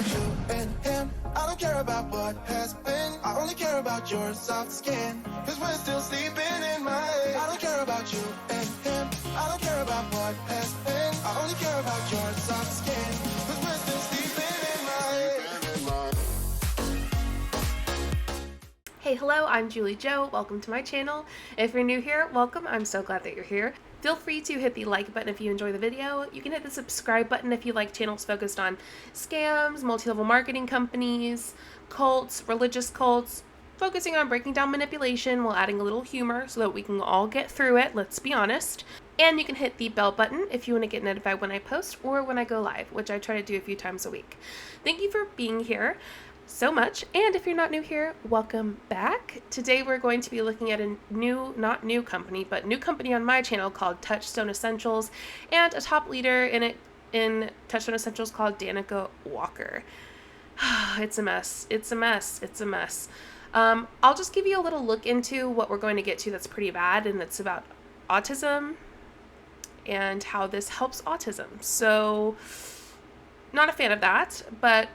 about you and him. I don't care about what has been. I only care about your soft skin. Cause we're still sleeping in my head. I don't care about you and him. I don't care about what has been. I only care about your soft skin. Cause we're still sleeping in my head. Hey, hello, I'm JulieJo. Welcome to my channel. If you're new here, welcome. I'm so glad that you're here. Feel free to hit the like button if you enjoy the video. You can hit the subscribe button if you like channels focused on scams, multi-level marketing companies, cults, religious cults, focusing on breaking down manipulation while adding a little humor so that we can all get through it, let's be honest. And you can hit the bell button if you want to get notified when I post or when I go live, which I try to do a few times a week. Thank you for being here so much, and if you're not new here, welcome back. Today we're going to be looking at a new company on my channel called Touchstone Essentials, and a top leader in Touchstone Essentials called Danica Walker. It's a mess. It's a mess. I'll just give you a little look into what we're going to get to that's pretty bad, and it's about autism and how this helps autism. So, not a fan of that, but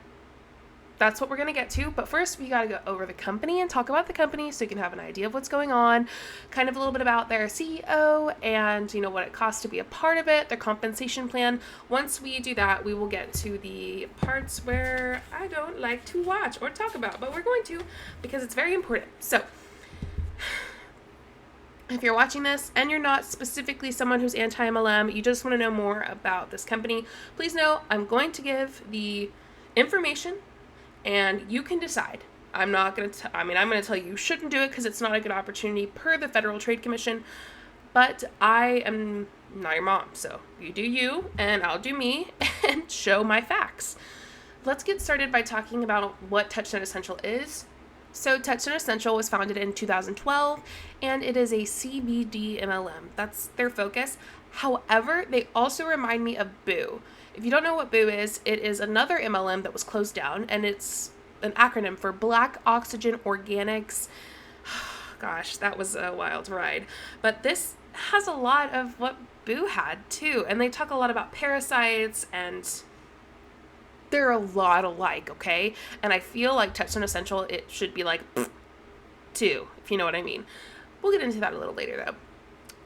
that's what we're going to get to. But first, we got to go over the company and talk about the company so you can have an idea of what's going on, kind of a little bit about their CEO and, what it costs to be a part of it, their compensation plan. Once we do that, we will get to the parts where I don't like to watch or talk about, but we're going to because it's very important. So, if you're watching this and you're not specifically someone who's anti-MLM, you just want to know more about this company, please know I'm going to give the information and you can decide. I'm going to tell you shouldn't do it because it's not a good opportunity per the Federal Trade Commission, but I am not your mom, so you do you and I'll do me and show my facts. Let's get started by talking about what Touchstone Essential is. So Touchstone Essential was founded in 2012, and it is a CBD MLM. That's their focus. However, they also remind me of Boo. If you don't know what Boo is, it is another MLM that was closed down, and it's an acronym for Black Oxygen Organics. Gosh, that was a wild ride. But this has a lot of what Boo had, too. And they talk a lot about parasites, and they're a lot alike, okay? And I feel like Touchstone Essential, it should be like, too, if you know what I mean. We'll get into that a little later, though.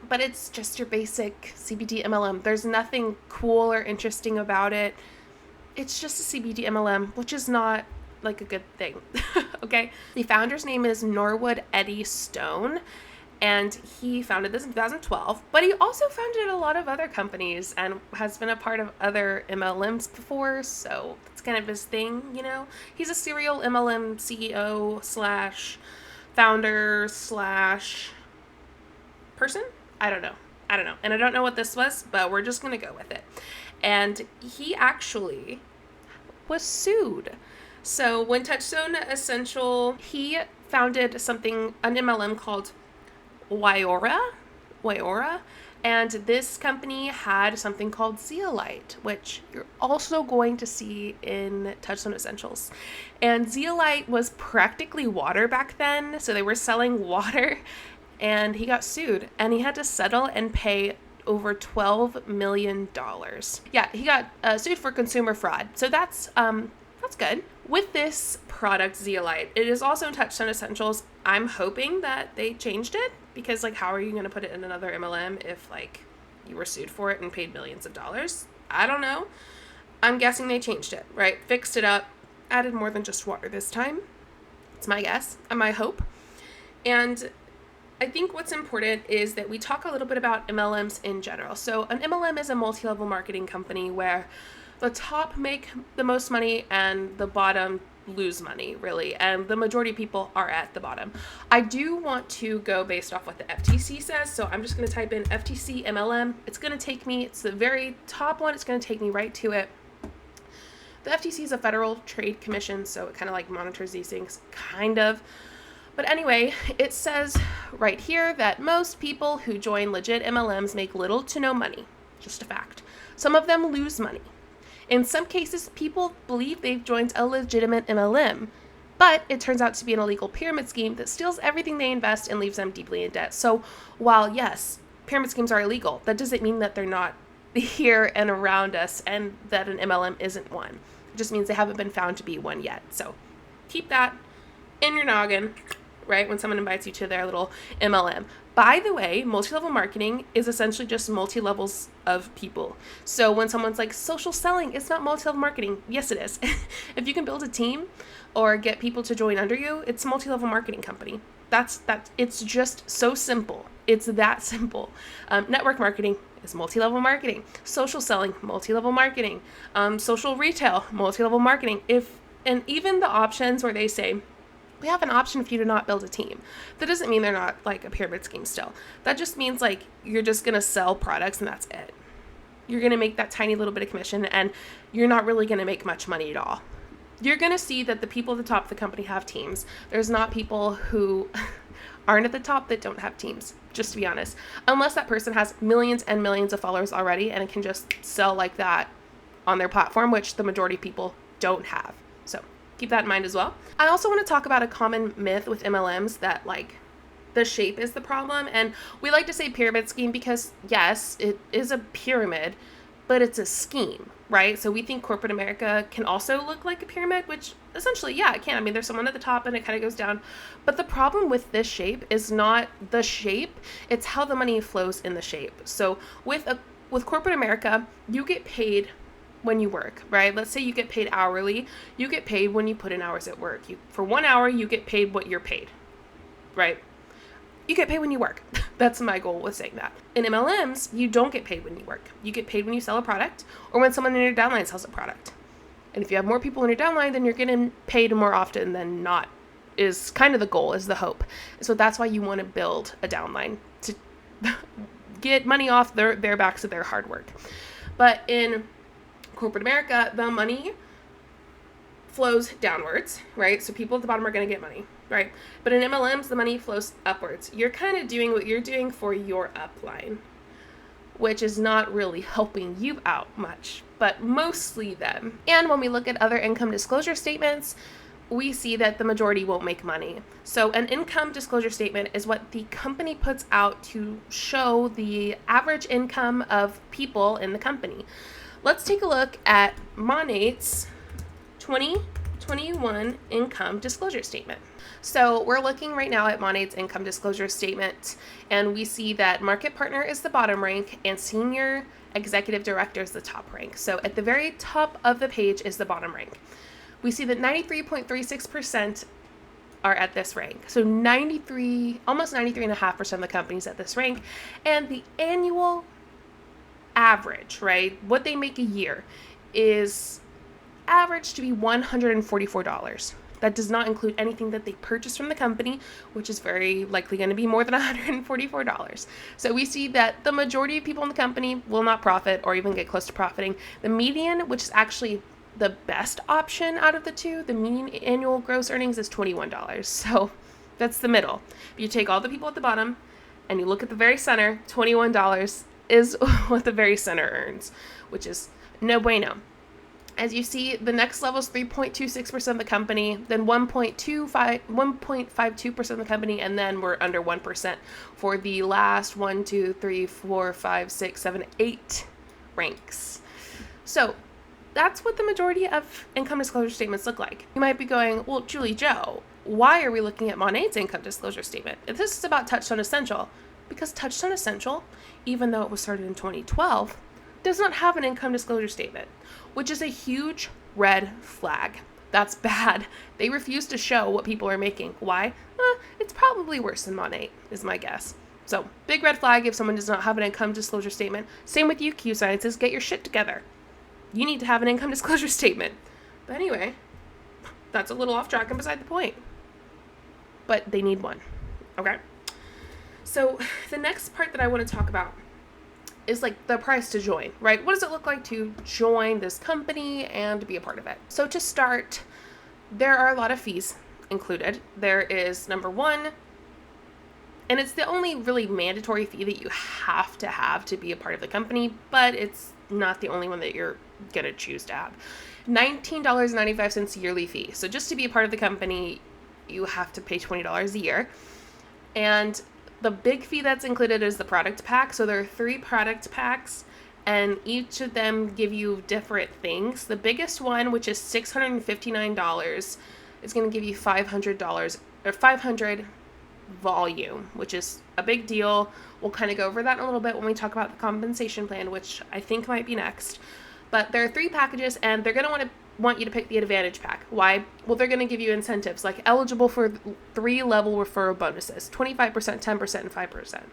But it's just your basic CBD MLM. There's nothing cool or interesting about it. It's just a CBD MLM, which is not like a good thing, okay? The founder's name is Norwood Eddie Stone, and he founded this in 2012, but he also founded a lot of other companies and has been a part of other MLMs before, so it's kind of his thing, He's a serial MLM CEO / founder / person? I don't know. And I don't know what this was, but we're just going to go with it. And he actually was sued. So when Touchstone Essential, he founded an MLM called Waiora, and this company had something called Zeolite, which you're also going to see in Touchstone Essentials. And Zeolite was practically water back then, so they were selling water, and he got sued, and he had to settle and pay over $12 million. Yeah, he got sued for consumer fraud, so that's good. With this product, Zeolite, it is also in Touchstone Essentials. I'm hoping that they changed it, because, how are you going to put it in another MLM if, you were sued for it and paid millions of dollars? I don't know. I'm guessing they changed it, right? Fixed it up, added more than just water this time. It's my guess and my hope. And I think what's important is that we talk a little bit about MLMs in general. So an MLM is a multi-level marketing company where the top make the most money and the bottom lose money, really, and the majority of people are at the bottom. I do want to go based off what the FTC says, so I'm just going to type in FTC MLM. It's going to take me, it's the very top one, it's going to take me right to it. The FTC is a Federal Trade Commission, so it kind of monitors these things, kind of. But anyway, it says right here that most people who join legit MLMs make little to no money. Just a fact. Some of them lose money. In some cases, people believe they've joined a legitimate MLM, but it turns out to be an illegal pyramid scheme that steals everything they invest and leaves them deeply in debt. So while, yes, pyramid schemes are illegal, that doesn't mean that they're not here and around us and that an MLM isn't one. It just means they haven't been found to be one yet. So keep that in your noggin, right? When someone invites you to their little MLM. By the way, multi-level marketing is essentially just multi-levels of people. So when someone's like social selling, it's not multi-level marketing. Yes, it is. If you can build a team or get people to join under you, it's a multi-level marketing company. It's just so simple. It's that simple. Network marketing is multi-level marketing. Social selling, multi-level marketing. Social retail, multi-level marketing. And even the options where they say, we have an option for you to not build a team. That doesn't mean they're not like a pyramid scheme still. That just means like you're just going to sell products and that's it. You're going to make that tiny little bit of commission and you're not really going to make much money at all. You're going to see that the people at the top of the company have teams. There's not people who aren't at the top that don't have teams, just to be honest. Unless that person has millions and millions of followers already and can just sell like that on their platform, which the majority of people don't have. So keep that in mind as well. I also want to talk about a common myth with MLMs that like the shape is the problem. And we like to say pyramid scheme because yes, it is a pyramid, but it's a scheme, right? So we think corporate America can also look like a pyramid, which essentially, yeah, it can. I mean, there's someone at the top and it kind of goes down. But the problem with this shape is not the shape, it's how the money flows in the shape. So with corporate America, you get paid when you work, right? Let's say you get paid hourly. You get paid when you put in hours at work. For 1 hour, you get paid what you're paid, right? You get paid when you work. That's my goal with saying that. In MLMs, you don't get paid when you work. You get paid when you sell a product or when someone in your downline sells a product. And if you have more people in your downline, then you're getting paid more often than not is kind of the goal, is the hope. So that's why you want to build a downline to get money off their backs of their hard work. But in corporate America, the money flows downwards, right? So people at the bottom are going to get money, right? But in MLMs, the money flows upwards. You're kind of doing what you're doing for your upline, which is not really helping you out much, but mostly them. And when we look at other income disclosure statements, we see that the majority won't make money. So an income disclosure statement is what the company puts out to show the average income of people in the company. Let's take a look at Monat's 2021 income disclosure statement. So we're looking right now at Monat's income disclosure statement, and we see that market partner is the bottom rank and senior executive director is the top rank. So at the very top of the page is the bottom rank. We see that 93.36% are at this rank. So almost 93.5% of the companies at this rank, and the annual average, right? What they make a year is average to be $144. That does not include anything that they purchase from the company, which is very likely going to be more than $144. So we see that the majority of people in the company will not profit or even get close to profiting. The median, which is actually the best option out of the two, the median annual gross earnings is $21. So that's the middle. If you take all the people at the bottom and you look at the very center, $21 is what the very center earns, which is no bueno. As you see, the next level is 3.26% of the company, then 1.52% of the company, and then we're under 1% for the last 1, 2, 3, 4, 5, 6, 7, 8 ranks. So that's what the majority of income disclosure statements look like. You might be going, well, JulieJo, why are we looking at Monat's income disclosure statement? If this is about Touchstone Essential, because Touchstone Essential, even though it was started in 2012, does not have an income disclosure statement, which is a huge red flag. That's bad. They refuse to show what people are making. Why? It's probably worse than Monat, is my guess. So, big red flag if someone does not have an income disclosure statement. Same with you, Q Sciences. Get your shit together. You need to have an income disclosure statement. But anyway, that's a little off track and beside the point. But they need one. Okay? So, the next part that I want to talk about is like the price to join, right? What does it look like to join this company and to be a part of it? So to start, there are a lot of fees included. There is number one, and it's the only really mandatory fee that you have to be a part of the company, but it's not the only one that you're going to choose to have. $19.95 yearly fee. So just to be a part of the company, you have to pay $20 a year. And the big fee that's included is the product pack. So there are 3 product packs, and each of them give you different things. The biggest one, which is $659, is going to give you $500 or 500 volume, which is a big deal. We'll kind of go over that in a little bit when we talk about the compensation plan, which I think might be next. But there are 3 packages, and they're going to want you to pick the Advantage pack. Why? Well, they're going to give you incentives like eligible for 3 level referral bonuses, 25%, 10%, and 5%.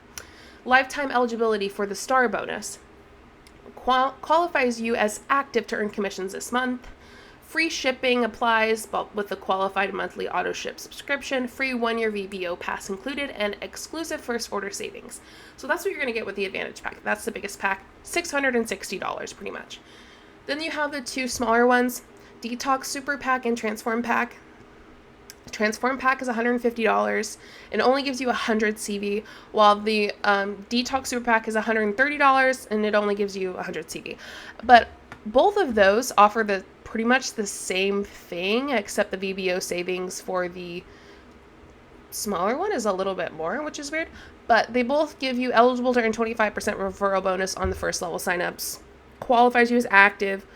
Lifetime eligibility for the Star bonus. Qualifies you as active to earn commissions this month. Free shipping applies, but with a qualified monthly auto ship subscription, free 1-year VBO pass included, and exclusive first order savings. So that's what you're going to get with the Advantage pack. That's the biggest pack, $660 pretty much. Then you have the 2 smaller ones, Detox Super Pack and Transform Pack. Transform Pack is $150. It only gives you 100 CV, while the Detox Super Pack is $130 and it only gives you 100 CV. But both of those offer pretty much the same thing, except the VBO savings for the smaller one is a little bit more, which is weird. But they both give you eligible to earn 25% referral bonus on the first level signups. Qualifies you as active.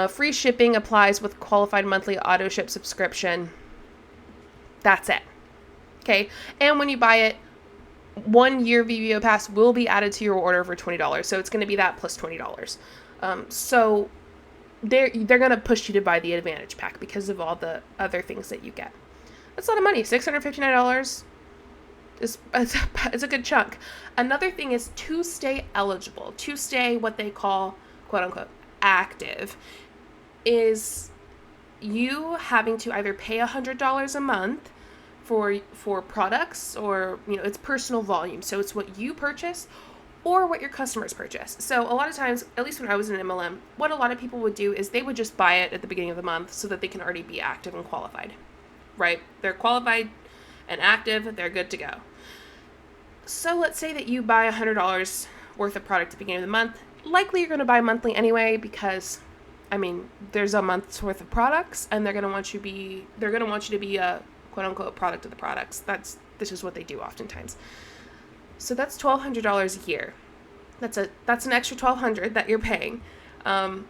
Free shipping applies with qualified monthly auto ship subscription. That's it. Okay. And when you buy it, 1-year VBO pass will be added to your order for $20. So it's going to be that plus $20. So they're going to push you to buy the Advantage pack because of all the other things that you get. That's a lot of money. $659 is a good chunk. Another thing is to stay eligible, to stay what they call quote unquote active, is you having to either pay $100 a month for products, or it's personal volume, so it's what you purchase or what your customers purchase. So a lot of times, at least when I was in MLM, what a lot of people would do is they would just buy it at the beginning of the month so that they can already be active and qualified, right? They're qualified and active, they're good to go. So let's say that you buy $100 worth of product at the beginning of the month. Likely you're going to buy monthly anyway, because there's a month's worth of products, and they're going to want you to be a quote unquote product of the products. This is what they do oftentimes. So that's $1,200 a year. That's an extra $1,200 that you're paying. And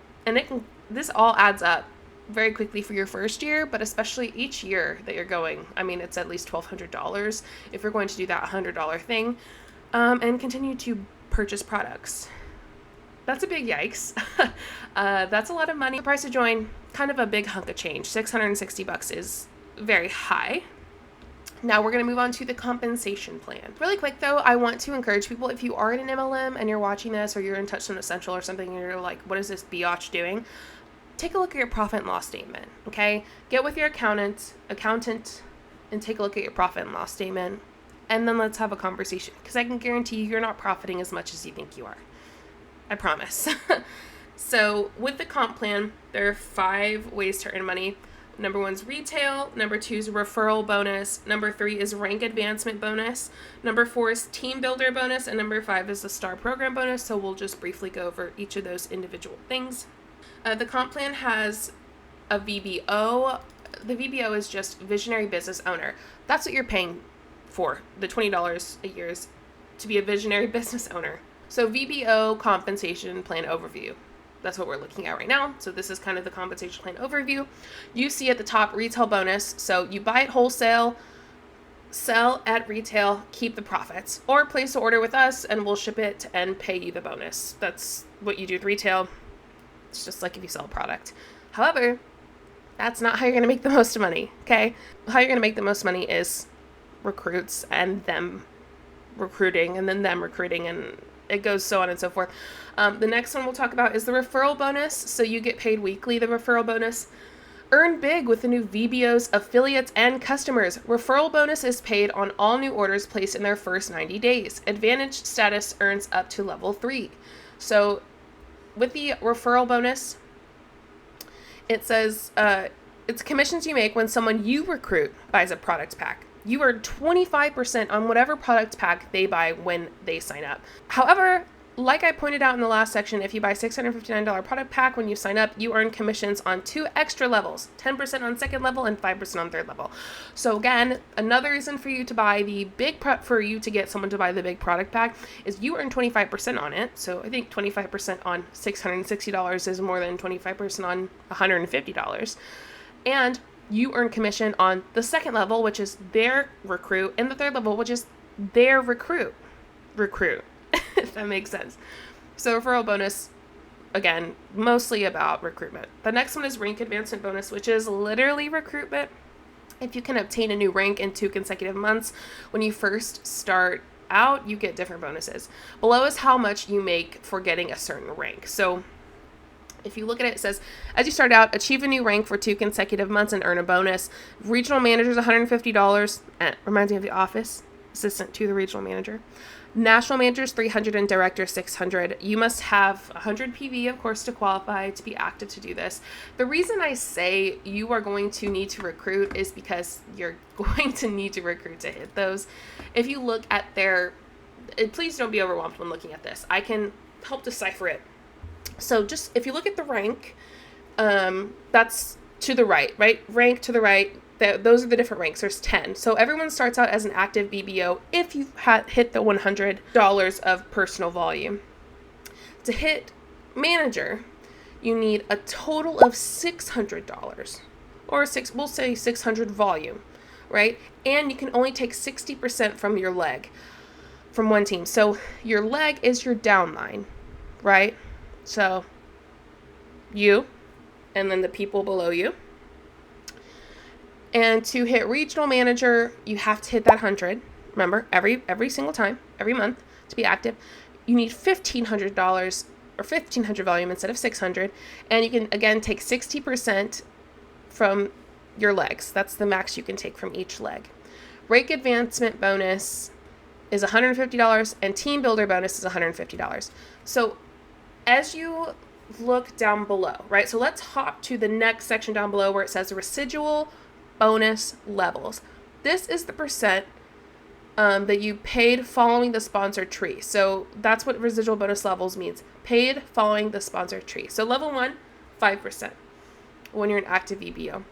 this all adds up very quickly for your first year, but especially each year that you're going. It's at least $1,200 if you're going to do that $100 thing, and continue to purchase products. That's a big yikes. That's a lot of money. The price to join, kind of a big hunk of change. $660 is very high. Now we're going to move on to the compensation plan. Really quick though, I want to encourage people, if you are in an MLM and you're watching this, or you're in Touchstone Essential or something, and you're like, what is this biatch doing? Take a look at your profit and loss statement, okay? Get with your accountant, and take a look at your profit and loss statement, and then let's have a conversation, because I can guarantee you're not profiting as much as you think you are. I promise. So with the comp plan, there are 5 ways to earn money. Number 1 is retail. Number 2 is referral bonus. Number 3 is rank advancement bonus. Number 4 is team builder bonus. And number 5 is the star program bonus. So we'll just briefly go over each of those individual things. The comp plan has a VBO. The VBO is just visionary business owner. That's what you're paying for. The $20 a year is to be a visionary business owner. So VBO compensation plan overview. That's what we're looking at right now. So this is kind of the compensation plan overview. You see at the top retail bonus. So you buy it wholesale, sell at retail, keep the profits, or place an order with us and we'll ship it and pay you the bonus. That's what you do with retail. It's just like if you sell a product. However, that's not how you're going to make the most money, okay? How you're going to make the most money is recruits and them recruiting and then them recruiting, and it goes so on and so forth. The next one we'll talk about is the referral bonus. So you get paid weekly, the referral bonus. Earn big with the new VBOs, affiliates, and customers. Referral bonus is paid on all new orders placed in their first 90 days. Advantage status earns up to level 3. So with the referral bonus, it says it's commissions you make when someone you recruit buys a product pack. You earn 25% on whatever product pack they buy when they sign up. However, like I pointed out in the last section, if you buy $659 product pack when you sign up, you earn commissions on 2 extra levels, 10% on second level and 5% on third level. So again, another reason for you to buy the big for you to get someone to buy the big product pack is you earn 25% on it. So I think 25% on $660 is more than 25% on $150. And you earn commission on the second level, which is their recruit, and the third level, which is their recruit, if that makes sense. So referral bonus, again, mostly about recruitment. The next one is rank advancement bonus, which is literally recruitment. If you can obtain a new rank in 2 consecutive months, when you first start out, you get different bonuses. Below is how much you make for getting a certain rank. So if you look at it, it says, as you start out, achieve a new rank for 2 consecutive months and earn a bonus. Regional manager is $150. Reminds me of The Office. Assistant to the regional manager. National manager is $300 and director $600. You must have 100 PV, of course, to qualify to be active to do this. The reason I say you are going to need to recruit is because you're going to need to recruit to hit those. If you look at their, please don't be overwhelmed when looking at this. I can help decipher it. So just if you look at the rank, that's to the right? Rank to the right. Those are the different ranks. There's 10. So everyone starts out as an active BBO if you hit the $100 of personal volume. To hit manager, you need a total of $600 or we'll say 600 volume, right? And you can only take 60% from your leg from one team. So your leg is your downline, right? So you and then the people below you. And to hit regional manager, you have to hit that 100. Remember, every single time, every month to be active, you need $1,500 or 1,500 volume instead of 600. And you can, again, take 60% from your legs. That's the max you can take from each leg. Rank advancement bonus is $150 and team builder bonus is $150. So as you look down below, right? So let's hop to the next section down below where it says residual bonus levels. This is the percent that you paid following the sponsored tree. So that's what residual bonus levels means. Paid following the sponsored tree. So level 1, 5% when you're an active EBO.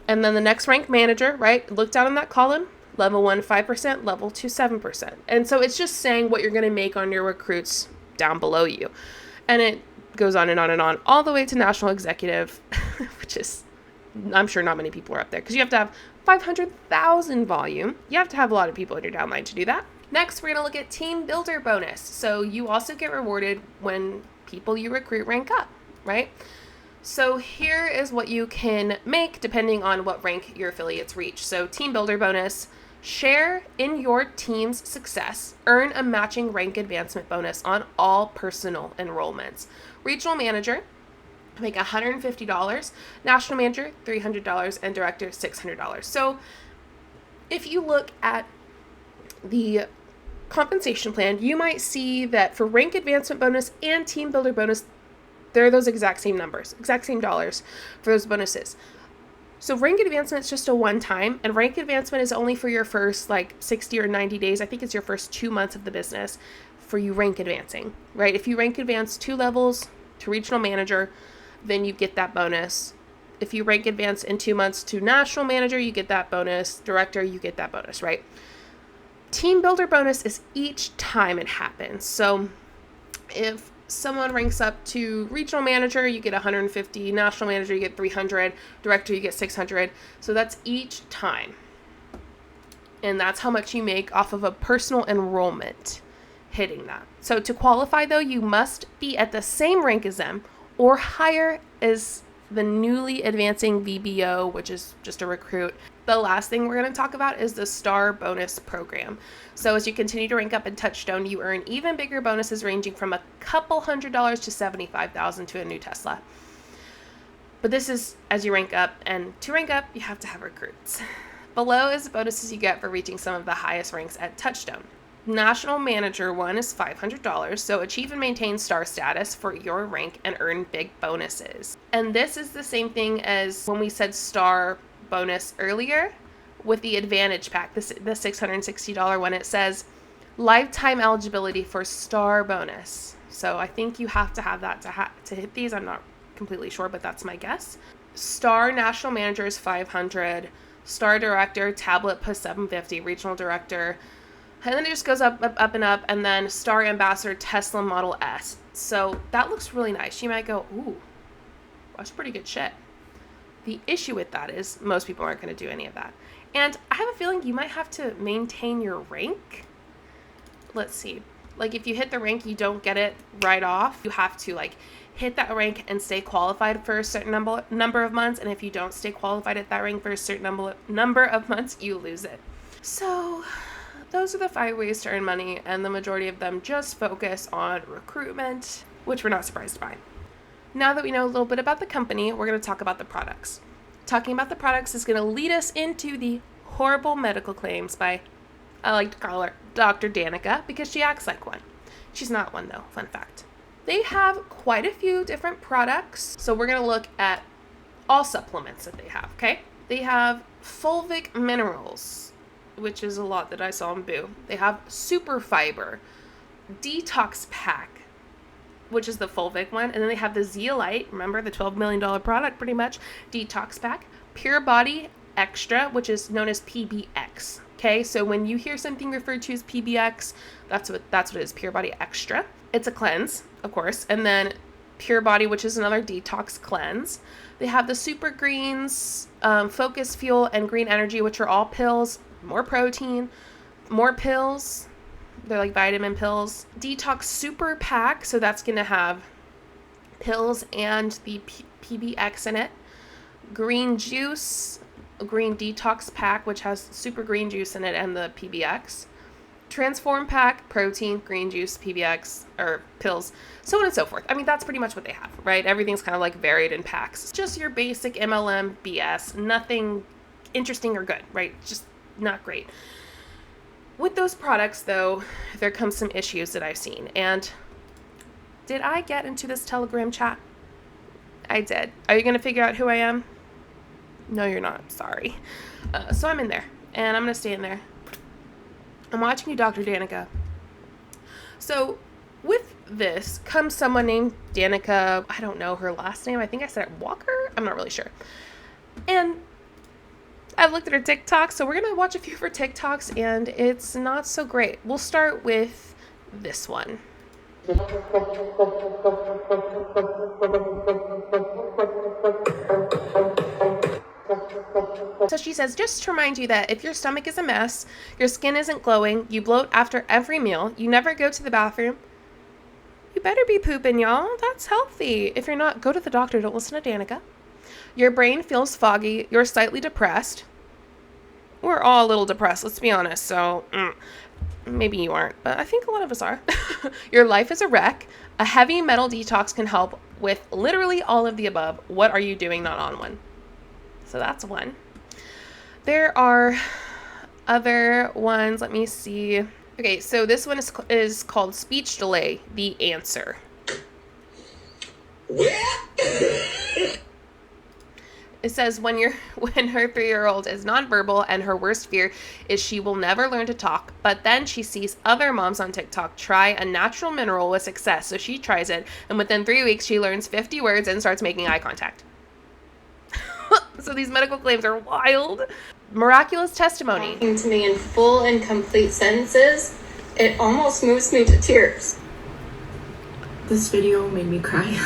And then the next rank manager, right? Look down in that column. Level 1, 5%. Level 2, 7%. And so it's just saying what you're going to make on your recruits down below you. And it goes on and on and on, all the way to national executive, which is, I'm sure not many people are up there because you have to have 500,000 volume. You have to have a lot of people in your downline to do that. Next, we're going to look at team builder bonus. So you also get rewarded when people you recruit rank up, right? So here is what you can make depending on what rank your affiliates reach. So team builder bonus, share in your team's success, earn a matching rank advancement bonus on all personal enrollments. Regional manager, make $150, national manager $300, and director $600. So if you look at the compensation plan, you might see that for rank advancement bonus and team builder bonus, they're those exact same numbers, exact same dollars for those bonuses. So rank advancement is just a one-time, and rank advancement is only for your first 60 or 90 days. I think it's your first 2 months of the business for you rank advancing, right? If you rank advance 2 levels to regional manager, then you get that bonus. If you rank advance in 2 months to national manager, you get that bonus. Director, you get that bonus, right? Team builder bonus is each time it happens. So if someone ranks up to regional manager, you get 150, national manager, you get 300, director, you get 600. So that's each time. And that's how much you make off of a personal enrollment hitting that. So to qualify though, you must be at the same rank as them or higher as the newly advancing VBO, which is just a recruit. The last thing we're going to talk about is the star bonus program. So as you continue to rank up in Touchstone, you earn even bigger bonuses ranging from a couple $100s to $75,000 to a new Tesla. But this is as you rank up, and to rank up, you have to have recruits. Below is the bonuses you get for reaching some of the highest ranks at Touchstone. National manager one is $500, so achieve and maintain star status for your rank and earn big bonuses. And this is the same thing as when we said star bonus earlier with the advantage pack, the $660 one. It says lifetime eligibility for star bonus. So I think you have to have that to hit these. I'm not completely sure, but that's my guess. Star National Manager is 500. Star Director, Tablet plus 750. Regional Director. And then it just goes up, and up. And then Star Ambassador, Tesla Model S. So that looks really nice. You might go, ooh, that's pretty good shit. The issue with that is most people aren't going to do any of that. And I have a feeling you might have to maintain your rank. Let's see. Like, if you hit the rank, you don't get it right off. You have to, like, hit that rank and stay qualified for a certain number of months. And if you don't stay qualified at that rank for a certain number of months, you lose it. So those are the 5 ways to earn money. And the majority of them just focus on recruitment, which we're not surprised by. Now that we know a little bit about the company, we're going to talk about the products. Talking about the products is going to lead us into the horrible medical claims by, I like to call her Dr. Danica, because she acts like one. She's not one, though. Fun fact. They have quite a few different products. So we're going to look at all supplements that they have, okay? They have fulvic minerals, which is a lot that I saw in Boo. They have super fiber, detox pack, which is the fulvic one. And then they have the zeolite, remember the $12 million product pretty much, detox pack, pure body extra, which is known as PBX. Okay, so when you hear something referred to as PBX, that's what it is, pure body extra. It's a cleanse, of course, and then pure body, which is another detox cleanse. They have the super greens, focus fuel, and green energy, which are all pills, more protein, more pills. They're like vitamin pills. Detox super pack, so that's going to have pills and the PBX in it. Green juice, a green detox pack, which has super green juice in it and the PBX. Transform pack, protein, green juice, PBX, or pills, so on and so forth. I mean, that's pretty much what they have, right? Everything's kind of like varied in packs. Just your basic MLM BS. Nothing interesting or good, right? Just not great. With those products, though, there comes some issues that I've seen. And did I get into this Telegram chat? I did. Are you going to figure out who I am? No, you're not. Sorry. So I'm in there, and I'm going to stay in there. I'm watching you, Dr. Danica. So with this comes someone named Danica. I don't know her last name. I think I said it Walker. I'm not really sure. And I've looked at her TikTok, so we're going to watch a few of her TikToks, and it's not so great. We'll start with this one. So she says, just to remind you that if your stomach is a mess, your skin isn't glowing, you bloat after every meal, you never go to the bathroom, you better be pooping, y'all. That's healthy. If you're not, go to the doctor. Don't listen to Danica. Your brain feels foggy. You're slightly depressed. We're all a little depressed, let's be honest. So maybe you aren't, but I think a lot of us are. Your life is a wreck. A heavy metal detox can help with literally all of the above. What are you doing not on one? So that's one. There are other ones. Let me see. Okay, so this one is called Speech Delay, the Answer. It says when her 3-year-old is nonverbal and her worst fear is she will never learn to talk, but then she sees other moms on TikTok try a natural mineral with success, so she tries it, and within 3 weeks she learns 50 words and starts making eye contact. So these medical claims are wild. Miraculous testimony. Talking to me in full and complete sentences, it almost moves me to tears. This video made me cry.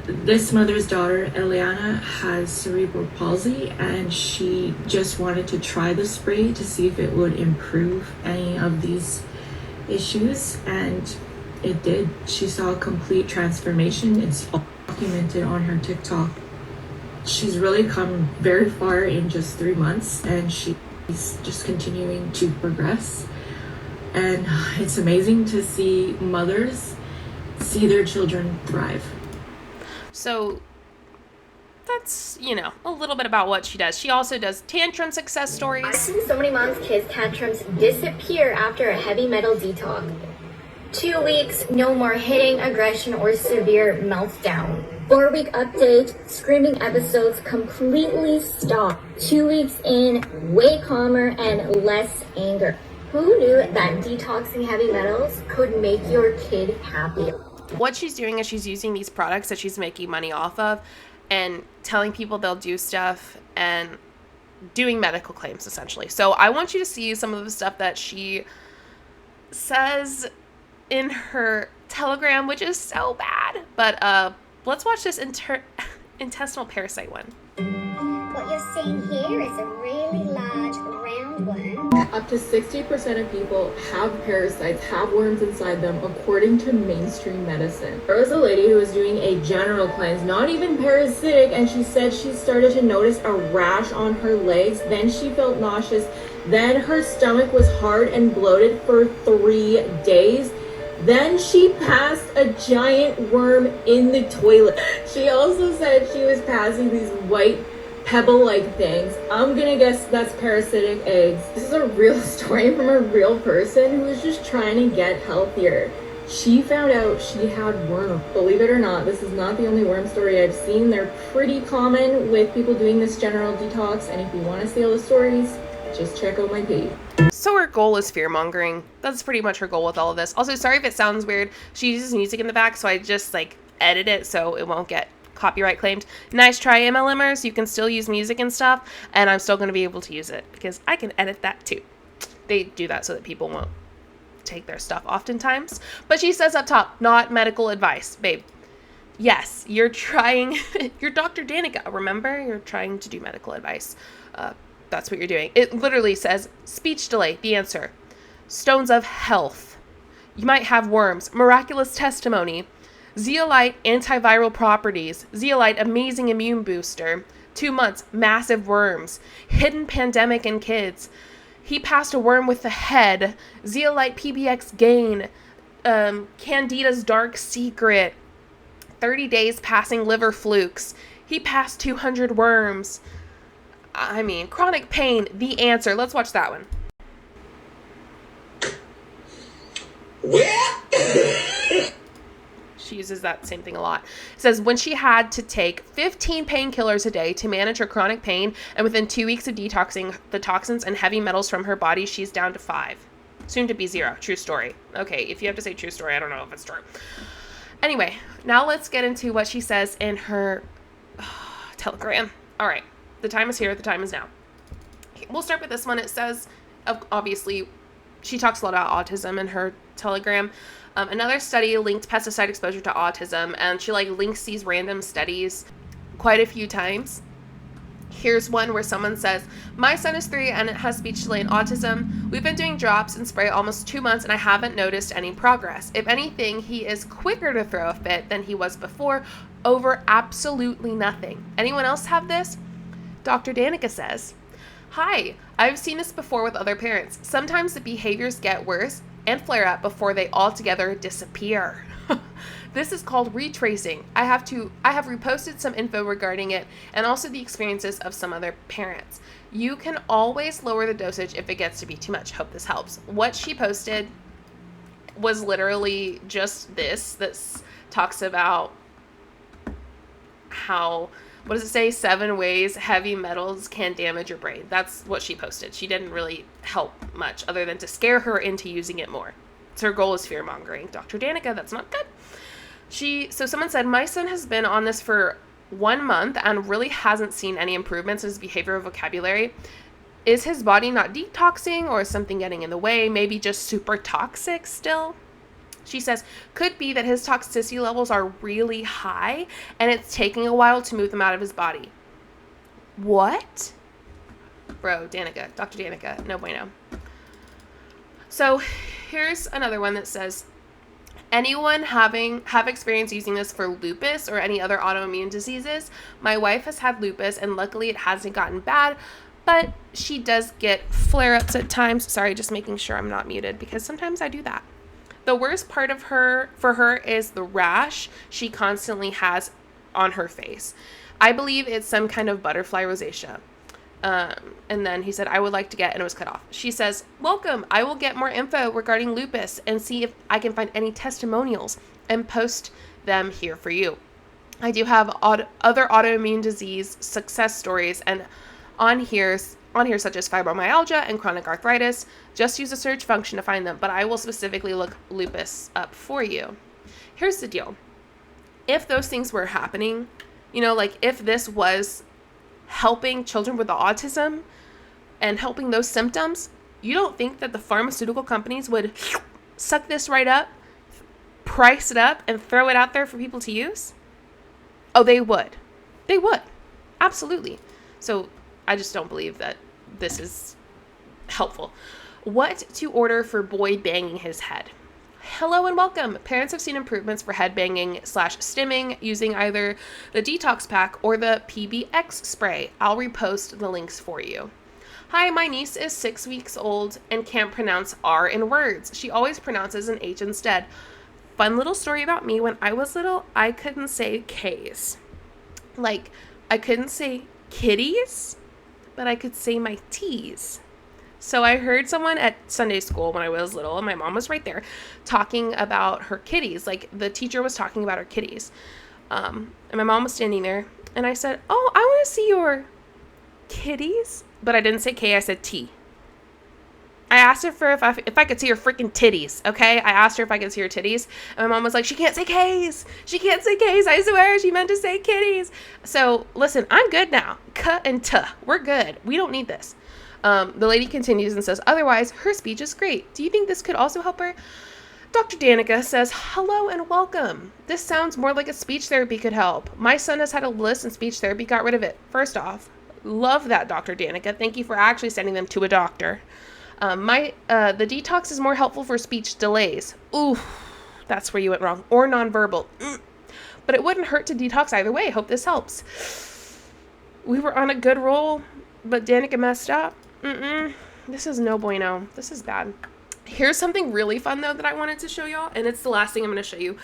This mother's daughter, Eliana, has cerebral palsy, and she just wanted to try the spray to see if it would improve any of these issues, and it did. She saw a complete transformation. It's documented on her TikTok. She's really come very far in just 3 months, and she's just continuing to progress. And it's amazing to see mothers see their children thrive. So that's, a little bit about what she does. She also does tantrum success stories. I've seen so many moms' kids' tantrums disappear after a heavy metal detox. 2 weeks, no more hitting, aggression, or severe meltdown. 4-week update, screaming episodes completely stopped. 2 weeks in, way calmer and less anger. Who knew that detoxing heavy metals could make your kid happier? What she's doing is she's using these products that she's making money off of and telling people they'll do stuff and doing medical claims, essentially. So I want you to see some of the stuff that she says in her Telegram, which is so bad. But let's watch this intestinal parasite one. What you're seeing here is a really large roundworm. Up to 60% of people have parasites, have worms inside them, according to mainstream medicine. There was a lady who was doing a general cleanse, not even parasitic, and she said she started to notice a rash on her legs. Then she felt nauseous. Then her stomach was hard and bloated for 3 days. Then she passed a giant worm in the toilet. She also said she was passing these white pebble-like things. I'm gonna guess that's parasitic eggs. This is a real story from a real person who was just trying to get healthier. She found out she had worms. Believe it or not, this is not the only worm story I've seen. They're pretty common with people doing this general detox, and if you want to see all the stories, just check out my page. So her goal is fear-mongering. That's pretty much her goal with all of this. Also, sorry if it sounds weird. She uses music in the back, so I just edit it so it won't get copyright claimed. Nice try, MLMers. You can still use music and stuff, and I'm still going to be able to use it because I can edit that too. They do that so that people won't take their stuff oftentimes. But she says up top, not medical advice, babe. Yes, you're trying. You're Dr. Danica, remember? You're trying to do medical advice. That's what you're doing. It literally says speech delay, the answer. Stones of health. You might have worms. Miraculous testimony. Zeolite antiviral properties. Zeolite amazing immune booster. 2 months, massive worms. Hidden pandemic in kids. He passed a worm with the head. Zeolite PBX gain. Candida's dark secret. 30 days passing liver flukes. He passed 200 worms. I mean, chronic pain, the answer. Let's watch that one. She uses that same thing a lot. It says when she had to take 15 painkillers a day to manage her chronic pain, and within 2 weeks of detoxing the toxins and heavy metals from her body, she's down to 5. Soon to be 0. True story. Okay, if you have to say true story, I don't know if it's true. Anyway, now let's get into what she says in her Telegram. All right. The time is here. The time is now. We'll start with this one. It says, obviously, she talks a lot about autism in her Telegram. Another study linked pesticide exposure to autism, and she links these random studies quite a few times. Here's one where someone says, my son is 3 and it has speech delay and autism. We've been doing drops and spray almost 2 months and I haven't noticed any progress. If anything, he is quicker to throw a fit than he was before, over absolutely nothing. Anyone else have this? Dr. Danica says, hi, I've seen this before with other parents. Sometimes the behaviors get worse and flare up before they altogether disappear. This is called retracing. I have reposted some info regarding it and also the experiences of some other parents. You can always lower the dosage if it gets to be too much. Hope this helps. What she posted was literally just this. This talks about how, what does it say? 7 ways heavy metals can damage your brain. That's what she posted. She didn't really help much other than to scare her into using it more. So her goal is fear-mongering. Dr. Danica, that's not good. So someone said, my son has been on this for 1 month and really hasn't seen any improvements in his behavior or vocabulary. Is his body not detoxing or is something getting in the way? Maybe just super toxic still? She says, could be that his toxicity levels are really high and it's taking a while to move them out of his body. What? Bro, Danica, Dr. Danica, no bueno. So here's another one that says, anyone have experience using this for lupus or any other autoimmune diseases? My wife has had lupus and luckily it hasn't gotten bad, but she does get flare-ups at times. Sorry, just making sure I'm not muted because sometimes I do that. The worst part for her is the rash she constantly has on her face. I believe it's some kind of butterfly rosacea. And then he said, I would like to get, and it was cut off. She says, welcome. I will get more info regarding lupus and see if I can find any testimonials and post them here for you. I do have other autoimmune disease success stories, and on here on here, such as fibromyalgia and chronic arthritis. Just use the search function to find them, but I will specifically look lupus up for you. Here's the deal. If those things were happening, you know, like if this was helping children with autism and helping those symptoms, you don't think that the pharmaceutical companies would suck this right up, price it up, and throw it out there for people to use? Oh, they would. They would. Absolutely. So I just don't believe that this is helpful. What to order for boy banging his head? Hello and welcome. Parents have seen improvements for head banging / stimming using either the detox pack or the PBX spray. I'll repost the links for you. Hi, my niece is 6 weeks old and can't pronounce R in words. She always pronounces an H instead. Fun little story about me. When I was little, I couldn't say K's. Like, I couldn't say kitties, but I could say my T's. So I heard someone at Sunday school when I was little, and my mom was right there, talking about her kitties. Like, the teacher was talking about her kitties. And my mom was standing there, and I said, oh, I want to see your kitties. But I didn't say K, I said T. I asked her for if I could see her freaking titties, okay? I asked her if I could see her titties, and my mom was like, she can't say K's. She can't say K's. I swear she meant to say kitties. So, listen, I'm good now. K and T. We're good. We don't need this. The lady continues and says, otherwise, her speech is great. Do you think this could also help her? Dr. Danica says, hello and welcome. This sounds more like a speech therapy could help. My son has had a list and speech therapy got rid of it. First off, love that, Dr. Danica. Thank you for actually sending them to a doctor. The detox is more helpful for speech delays. Ooh, that's where you went wrong. Or nonverbal. But it wouldn't hurt to detox either way. Hope this helps. We were on a good roll, but Danica messed up. This is no bueno. This is bad. Here's something really fun, though, that I wanted to show y'all, and it's the last thing I'm going to show you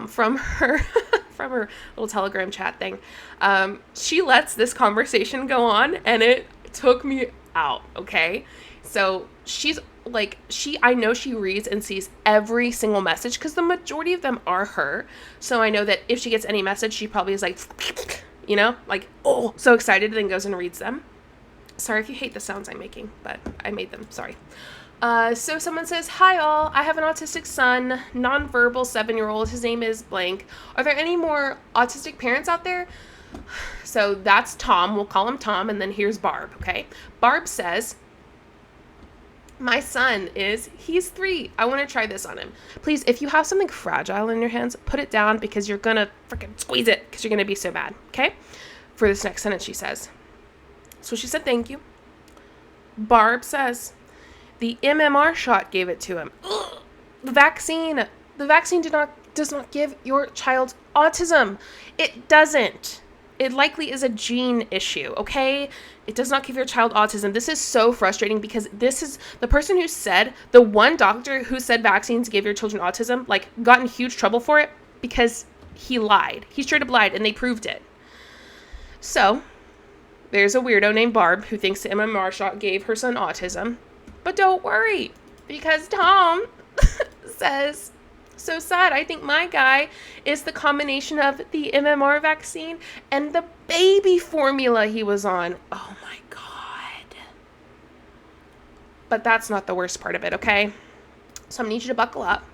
from her from her little Telegram chat thing. She lets this conversation go on, and it took me out, okay? So she's like, I know she reads and sees every single message because the majority of them are her. So I know that if she gets any message, she probably is like, you know, like, oh, so excited, and then goes and reads them. Sorry if you hate the sounds I'm making, but I made them. Sorry. So someone says, hi all, I have an autistic son, nonverbal 7-year-old. His name is blank. Are there any more autistic parents out there? So that's Tom. We'll call him Tom. And then here's Barb. Okay. Barb says, my son he's 3. I want to try this on him. Please, if you have something fragile in your hands, put it down because you're going to freaking squeeze it because you're going to be so bad. Okay. For this next sentence, she says, so she said, thank you. Barb says, the MMR shot gave it to him. Ugh. The vaccine does not give your child autism. It doesn't. It likely is a gene issue, okay? It does not give your child autism. This is so frustrating because this is the person who said, the one doctor who said vaccines give your children autism, like, got in huge trouble for it because he lied. He straight up lied, and they proved it. So, there's a weirdo named Barb who thinks the MMR shot gave her son autism. But don't worry, because Tom says, so sad, I think my guy is the combination of the MMR vaccine and the baby formula he was on. Oh my God. But that's not the worst part of it, okay? So I'm going to need you to buckle up.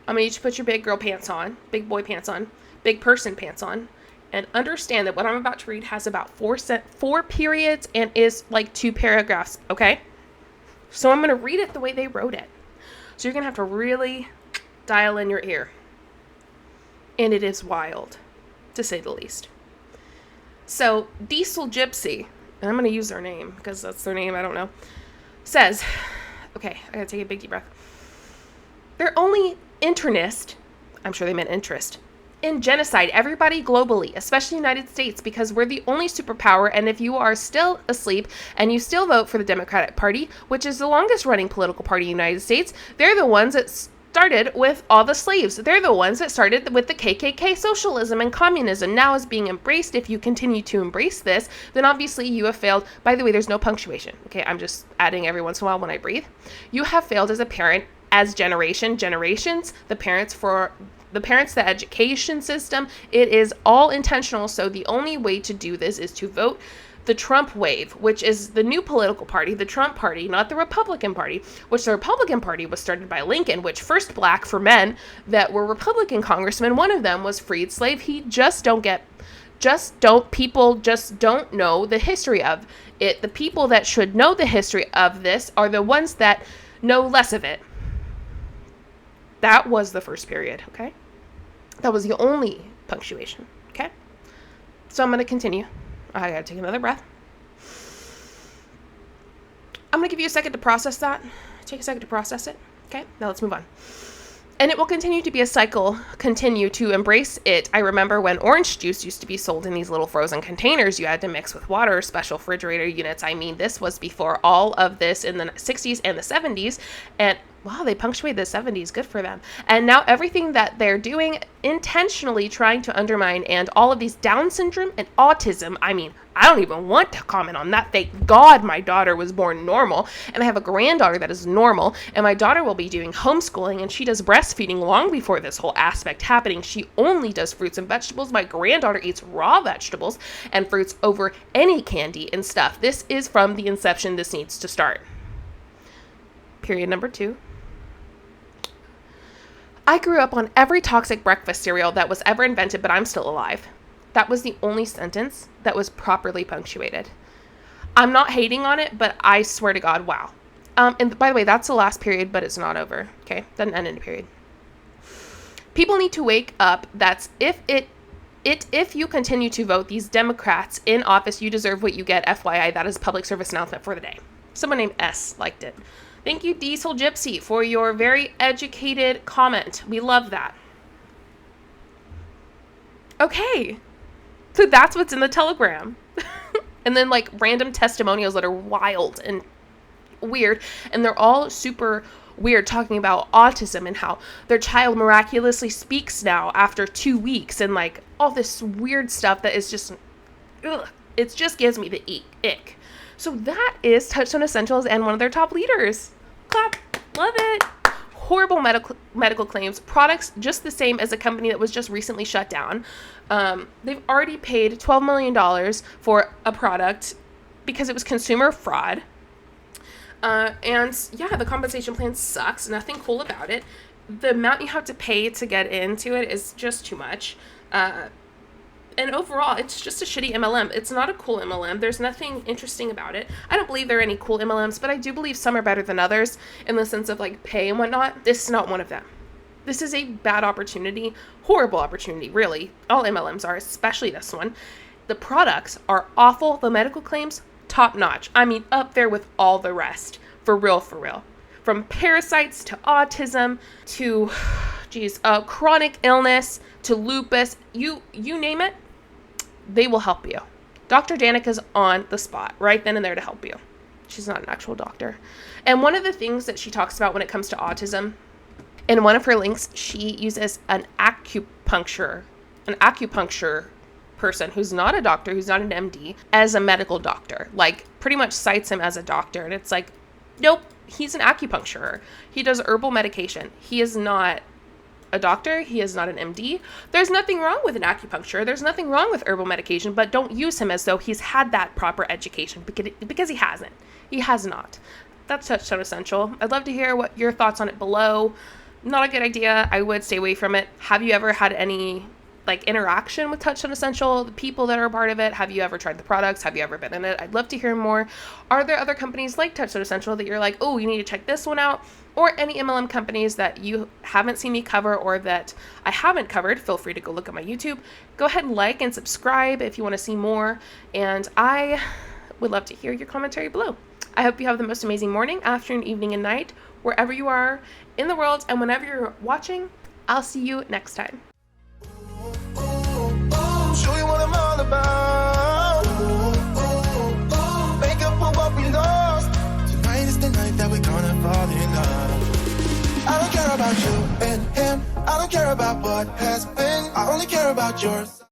I'm going to need you to put your big girl pants on, big boy pants on, big person pants on, and understand that what I'm about to read has about 4 periods and is like 2 paragraphs, okay? So I'm going to read it the way they wrote it. So you're going to have to really dial in your ear. And it is wild, to say the least. So Diesel Gypsy, and I'm going to use their name because that's their name, I don't know, says, okay, I got to take a big deep breath. Their only internist, I'm sure they meant interest, in genocide everybody globally, especially the United States, because we're the only superpower, and if you are still asleep and you still vote for the Democratic Party, which is the longest running political party in the United States, they're the ones that started with all the slaves. They're the ones that started with the KKK. Socialism and communism now is being embraced. If you continue to embrace this, then obviously you have failed. By the way, there's no punctuation. Okay, I'm just adding every once in a while when I breathe. You have failed as a parent, as generations, the parents, the education system. It is all intentional. So the only way to do this is to vote the Trump wave, which is the new political party, the Trump party, not the Republican Party, which the Republican Party was started by Lincoln, which first black for men that were Republican congressmen, one of them was freed slave. People just don't know the history of it. The people that should know the history of this are the ones that know less of it. That was the first period, okay? That was the only punctuation, okay? So I'm going to continue. I got to take another breath. I'm going to give you a second to process that. Take a second to process it, okay? Now let's move on. And it will continue to be a cycle, continue to embrace it. I remember when orange juice used to be sold in these little frozen containers, you had to mix with water, special refrigerator units. I mean, this was before all of this in the 60s and the 70s. And wow, they punctuated the 70s. Good for them. And now everything that they're doing, intentionally trying to undermine, and all of these Down syndrome and autism. I mean, I don't even want to comment on that. Thank God my daughter was born normal, and I have a granddaughter that is normal, and my daughter will be doing homeschooling, and she does breastfeeding long before this whole aspect happening. She only does fruits and vegetables. My granddaughter eats raw vegetables and fruits over any candy and stuff. This is from the inception. This needs to start. Period number 2. I grew up on every toxic breakfast cereal that was ever invented, but I'm still alive. That was the only sentence that was properly punctuated. I'm not hating on it, but I swear to God, wow. And by the way, that's the last period, but it's not over. Okay, doesn't end in a period. People need to wake up. That's if you continue to vote these Democrats in office, you deserve what you get. FYI, that is a public service announcement for the day. Someone named S liked it. Thank you, Diesel Gypsy, for your very educated comment. We love that. Okay, so that's what's in the Telegram. And then like random testimonials that are wild and weird. And they're all super weird, talking about autism and how their child miraculously speaks now after 2 weeks. And like all this weird stuff that is just, ugh, it just gives me the ick. So that is Touchstone Essentials and one of their top leaders. Clap. Love it. Horrible medical claims. Products just the same as a company that was just recently shut down. They've already paid $12 million for a product because it was consumer fraud. And yeah, the compensation plan sucks. Nothing cool about it. The amount you have to pay to get into it is just too much. And overall, it's just a shitty MLM. It's not a cool MLM. There's nothing interesting about it. I don't believe there are any cool MLMs, but I do believe some are better than others in the sense of like pay and whatnot. This is not one of them. This is a bad opportunity, horrible opportunity, really. All MLMs are, especially this one. The products are awful. The medical claims, top notch. I mean, up there with all the rest. For real, for real. From parasites to autism to, chronic illness to lupus, you name it, they will help you. Dr. Danica's on the spot right then and there to help you. She's not an actual doctor. And one of the things that she talks about when it comes to autism, in one of her links, she uses an acupuncture person who's not a doctor, who's not an MD, as a medical doctor. Like, pretty much cites him as a doctor. And it's like, nope, he's an acupuncturer. He does herbal medication. He is not a doctor. He is not an MD. There's nothing wrong with an acupuncture. There's nothing wrong with herbal medication, but don't use him as though he's had that proper education, because he hasn't. He has not. That's Touchstone Essential. I'd love to hear what your thoughts on it below. Not a good idea. I would stay away from it. Have you ever had any interaction with Touchstone Essential, the people that are a part of it? Have you ever tried the products? Have you ever been in it? I'd love to hear more. Are there other companies like Touchstone Essential that you're like, oh, you need to check this one out? Or any MLM companies that you haven't seen me cover or that I haven't covered? Feel free to go look at my YouTube. Go ahead and like and subscribe if you want to see more. And I would love to hear your commentary below. I hope you have the most amazing morning, afternoon, evening, and night, wherever you are in the world. And whenever you're watching, I'll see you next time. Show you what I'm all about. Make up for what we lost. Tonight is the night that we're gonna fall in love. I don't care about you and him. I don't care about what has been. I only care about yours.